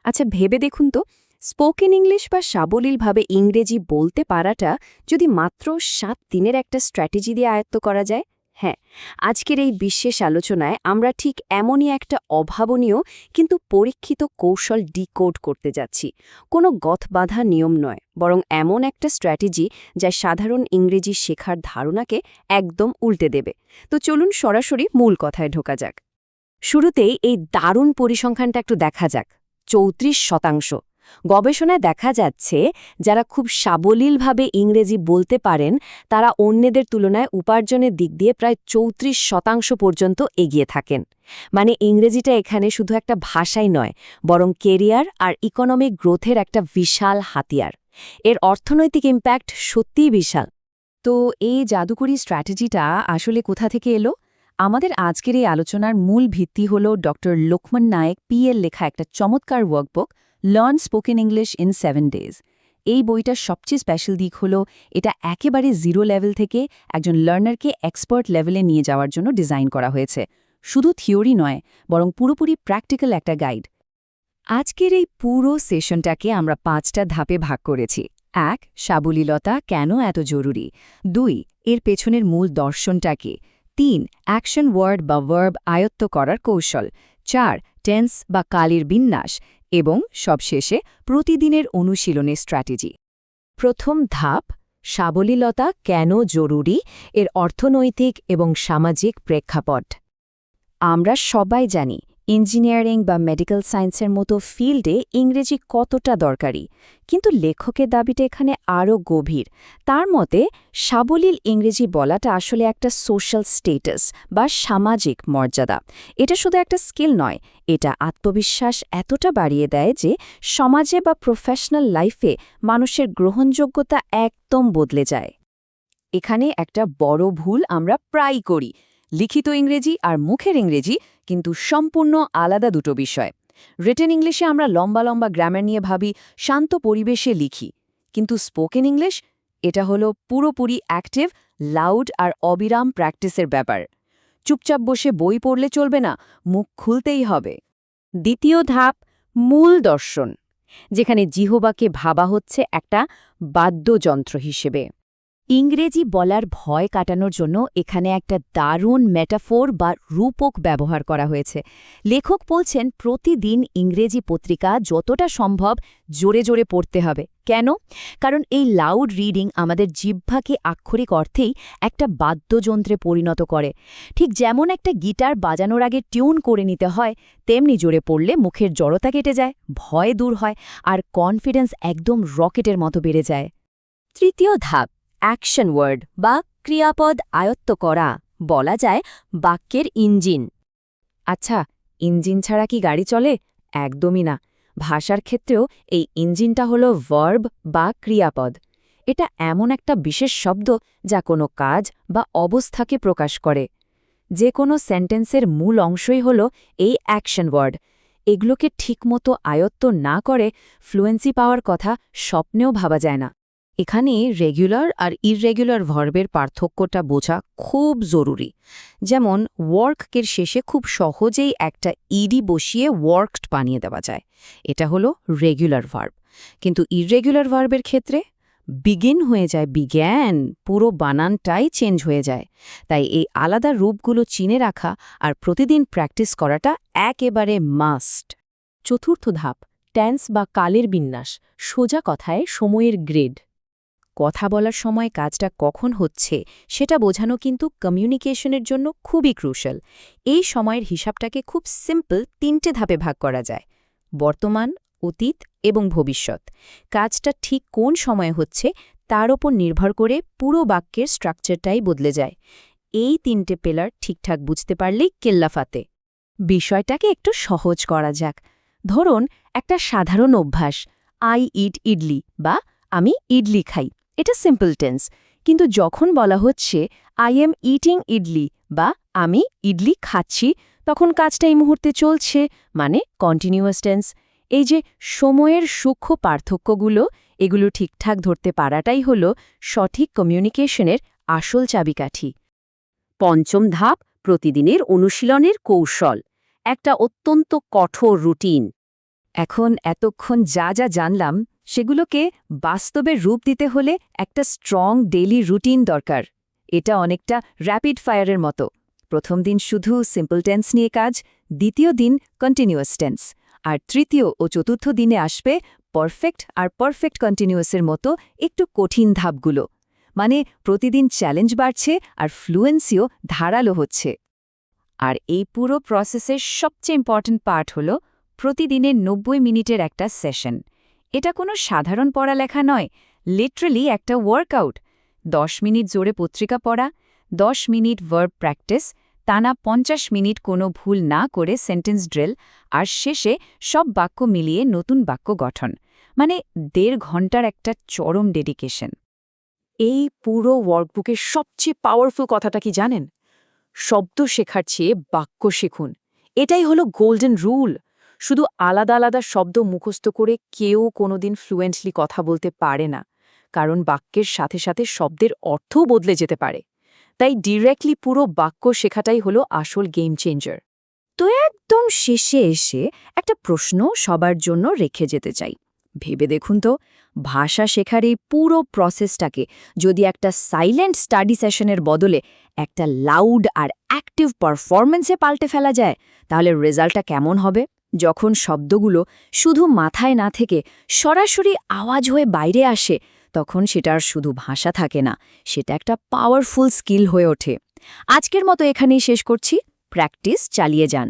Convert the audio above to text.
আচ্ছা ভেবে দেখুন তো, স্পোকেন ইংলিশ বা সাবলীলভাবে ইংরেজি বলতে পারাটা যদি মাত্র ৭ দিনের একটা স্ট্র্যাটেজি দিয়ে আয়ত্ত করা যায়। হ্যাঁ, আজকের এই বিশেষ আলোচনায় আমরা ঠিক এমনই একটা অভাবনীয় কিন্তু পরীক্ষিত কৌশল ডিকোড করতে যাচ্ছি। কোনো গথবাঁধা নিয়ম নয়, বরং এমন একটা স্ট্র্যাটেজি যা সাধারণ ইংরেজি শেখার ধারণাকে একদম উল্টে দেবে। তো চলুন সরাসরি মূল কথায় ঢোকা যাক। শুরুতেই এই দারুণ পরিসংখ্যানটা একটু দেখা যাক। ৩৪%। গবেষণায় দেখা যাচ্ছে যারা খুব সাবলীলভাবে ইংরেজি বলতে পারেন তারা অন্যদের তুলনায় উপার্জনের দিক দিয়ে প্রায় ৩৪% পর্যন্ত এগিয়ে থাকেন। মানে ইংরেজিটা এখানে শুধু একটা ভাষাই নয়, বরং কেরিয়ার আর ইকোনমিক গ্রোথের একটা বিশাল হাতিয়ার। এর অর্থনৈতিক ইম্প্যাক্ট সত্যিই বিশাল। তো এই জাদুকরী স্ট্র্যাটেজিটা আসলে কোথা থেকে এলো? আমাদের আজকের এই আলোচনার মূল ভিত্তি হল ডক্টর লোকমান নায়েক পিএল লেখা একটা চমৎকার workbook learn spoken English in 7 days. এই বইটার সবচেয়ে স্পেশাল দিক হল এটা একেবারে জিরো লেভেল থেকে একজন লার্নারকে এক্সপার্ট লেভেলে নিয়ে যাওয়ার জন্য ডিজাইন করা হয়েছে। শুধু থিওরি নয়, বরং পুরোপুরি প্র্যাকটিক্যাল একটা গাইড। আজকের এই পুরো সেশনটাকে আমরা 5টা ধাপে ভাগ করেছি। ১. সাবলীলতা কেন এত জরুরি। ২. এর পেছনের মূল দর্শনটাকে। ৩. অ্যাকশন ওয়ার্ড বা ভার্ব আয়ত্ত করার কৌশল। ৪. টেন্স বা কালের বিন্যাস। এবং সবশেষে প্রতিদিনের অনুশীলনের স্ট্র্যাটেজি। প্রথম ধাপ, সাবলীলতা কেন জরুরি, এর অর্থনৈতিক এবং সামাজিক প্রেক্ষাপট। আমরা সবাই জানি ইঞ্জিনিয়ারিং বা মেডিকেল সায়েন্সের মতো ফিল্ডে ইংরেজি কতটা দরকারি, কিন্তু লেখকের দাবিটা এখানে আরও গভীর। তার মতে সাবলীল ইংরেজি বলাটা আসলে একটা সোশ্যাল স্টেটাস বা সামাজিক মর্যাদা। এটা শুধু একটা স্কিল নয়, এটা আত্মবিশ্বাস এতটা বাড়িয়ে দেয় যে সমাজে বা প্রফেশনাল লাইফে মানুষের গ্রহণযোগ্যতা একদম বদলে যায়। এখানে একটা বড় ভুল আমরা প্রায়ই করি। লিখিত ইংরেজি আর মুখের ইংরেজি কিন্তু সম্পূর্ণ আলাদা দুটো বিষয়। রিটেন ইংলিশে আমরা লম্বা লম্বা গ্রামার নিয়ে ভাবি, শান্ত পরিবেশে লিখি। কিন্তু স্পোকেন ইংলিশ এটা হলো পুরোপুরি অ্যাক্টিভ, লাউড আর অবিরাম প্র্যাকটিসের ব্যাপার। চুপচাপ বসে বই পড়লে চলবে না, মুখ খুলতেই হবে। দ্বিতীয় ধাপ, মূল দর্শন, যেখানে জিহ্বাকে ভাবা হচ্ছে একটা বাদ্যযন্ত্র হিসেবে। ইংরেজি বলার ভয় কাটানোর জন্য এখানে একটা দারুণ মেটাফোর বা রূপক ব্যবহার করা হয়েছে। লেখক বলছেন প্রতিদিন ইংরেজি পত্রিকা যতটা সম্ভব জোরে জোরে পড়তে হবে। কেন? কারণ এই লাউড রিডিং আমাদের জিহ্বাকে আক্ষরিক অর্থেই একটা বাদ্যযন্ত্রে পরিণত করে। ঠিক যেমন একটা গিটার বাজানোর আগে টিউন করে নিতে হয়, তেমনি জোরে পড়লে মুখের জড়তা কেটে যায়, ভয় দূর হয় আর কনফিডেন্স একদম রকেটের মতো বেড়ে যায়। তৃতীয় ধাপ, অ্যাকশন ওয়ার্ড বা ক্রিয়াপদ আয়ত্ত করা, বলা যায় বাক্যের ইঞ্জিন। আচ্ছা, ইঞ্জিন ছাড়া কি গাড়ি চলে? একদমই না। ভাষার ক্ষেত্রেও এই ইঞ্জিনটা হলো ভার্ব বা ক্রিয়াপদ। এটা এমন একটা বিশেষ শব্দ যা কোনো কাজ বা অবস্থাকে প্রকাশ করে। যে কোনো সেন্টেন্সের মূল অংশই হল এই অ্যাকশন ওয়ার্ড। এগুলোকে ঠিকমতো আয়ত্ত না করে ফ্লুয়েন্সি পাওয়ার কথা স্বপ্নেও ভাবা যায় না। এখানে রেগুলার আর ইররেগুলার ভার্বের পার্থক্যটা বোঝা খুব জরুরি। যেমন ওয়ার্কের শেষে খুব সহজেই একটা ইডি বসিয়ে ওয়ার্কড বানিয়ে দেওয়া যায়, এটা হলো রেগুলার ভার্ব। কিন্তু ইররেগুলার ভার্বের ক্ষেত্রে বিগিন হয়ে যায় বিজ্ঞান, পুরো বানানটাই চেঞ্জ হয়ে যায়। তাই এই আলাদা রূপগুলো চিনে রাখা আর প্রতিদিন প্র্যাকটিস করাটা একেবারে মাস্ট। চতুর্থ ধাপ, টেন্স বা কালের বিন্যাস, সোজা কথায় সময়ের গ্রেড। কথা বলার সময় কাজটা কখন হচ্ছে সেটা বোঝানো কিন্তু কমিউনিকেশনের জন্য খুবই ক্রুশাল। এই সময়ের হিসাবটাকে খুব সিম্পল 3টে ধাপে ভাগ করা যায়: বর্তমান, অতীত এবং ভবিষ্যৎ। কাজটা ঠিক কোন সময়ে হচ্ছে তার ওপর নির্ভর করে পুরো বাক্যের স্ট্রাকচারটাই বদলে যায়। এই 3টে পিলার ঠিকঠাক বুঝতে পারলেই কেল্লাফাতে। বিষয়টাকে একটু সহজ করা যাক। ধরুন একটা সাধারণ অভ্যাস, আই ইট ইডলি বা আমি ইডলি খাই, এটা সিম্পল টেন্স। কিন্তু যখন বলা হচ্ছে আই এম ইটিং ইডলি বা আমি ইডলি খাচ্ছি, তখন কাজটা এই মুহূর্তে চলছে, মানে কন্টিনিউয়াস টেন্স। এই যে সময়ের সূক্ষ্ম পার্থক্যগুলো, এগুলো ঠিকঠাক ধরতে পারাটাই হলো সঠিক কমিউনিকেশনের আসল চাবিকাঠি। পঞ্চম ধাপ, প্রতিদিনের অনুশীলনের কৌশল, একটা অত্যন্ত কঠোর রুটিন। এখন এতক্ষণ যা যা জানলাম সেগুলোকে বাস্তবে রূপ দিতে হলে একটা স্ট্রং ডেইলি রুটিন দরকার। এটা অনেকটা র্যাপিড ফায়ারের মতো। প্রথম দিন শুধু সিম্পল টেন্স নিয়ে কাজ, দ্বিতীয় দিন কন্টিনিউয়াস টেন্স, আর তৃতীয় ও চতুর্থ দিনে আসবে পারফেক্ট কন্টিনিউয়াসের মতো একটু কঠিন ধাপগুলো। মানে প্রতিদিন চ্যালেঞ্জ বাড়ছে আর ফ্লুয়েন্সিও ধারালো হচ্ছে। আর এই পুরো প্রসেসের সবচেয়ে ইম্পর্ট্যান্ট পার্ট হল প্রতিদিনের 90 মিনিটের একটা সেশন। এটা কোনো সাধারণ পড়ালেখা নয়, লিটারালি একটা ওয়ার্কআউট। 10 মিনিট জোরে পত্রিকা পড়া, 10 মিনিট ভার্ব প্র্যাকটিস, টানা 50 মিনিট কোনো ভুল না করে সেন্টেন্স ড্রিল, আর শেষে সব বাক্য মিলিয়ে নতুন বাক্য গঠন। মানে 1.5 ঘন্টার একটা চরম ডেডিকেশন। এই পুরো ওয়ার্কবুকের সবচেয়ে পাওয়ারফুল কথাটা কি জানেন? শব্দ শেখার চেয়ে বাক্য শিখুন। এটাই হলো গোল্ডেন রুল। শুধু আলাদা আলাদা শব্দ মুখস্থ করে কেউ কোনোদিন ফ্লুয়েন্টলি কথা বলতে পারে না, কারণ বাক্যের সাথে সাথে শব্দের অর্থও বদলে যেতে পারে। তাই ডিরেক্টলি পুরো বাক্য শেখাটাই হলো আসল গেম চেঞ্জার। তো একদম শেষে এসে একটা প্রশ্ন সবার জন্য রেখে যেতে চাই। ভেবে দেখুন তো, ভাষা শেখার এই পুরো প্রসেসটাকে যদি একটা সাইলেন্ট স্টাডি সেশনের বদলে একটা লাউড আর অ্যাক্টিভ পারফরম্যান্সে পাল্টে ফেলা যায়, তাহলে রেজাল্টটা কেমন হবে? যখন শব্দগুলো শুধু মাথায় না থেকে সরাসরি আওয়াজ হয়ে বাইরে আসে, তখন সেটা আর শুধু ভাষা থাকে না, সেটা একটা পাওয়ারফুল স্কিল হয়ে ওঠে। আজকের মতো এখানেই শেষ করছি। প্র্যাকটিস চালিয়ে যান।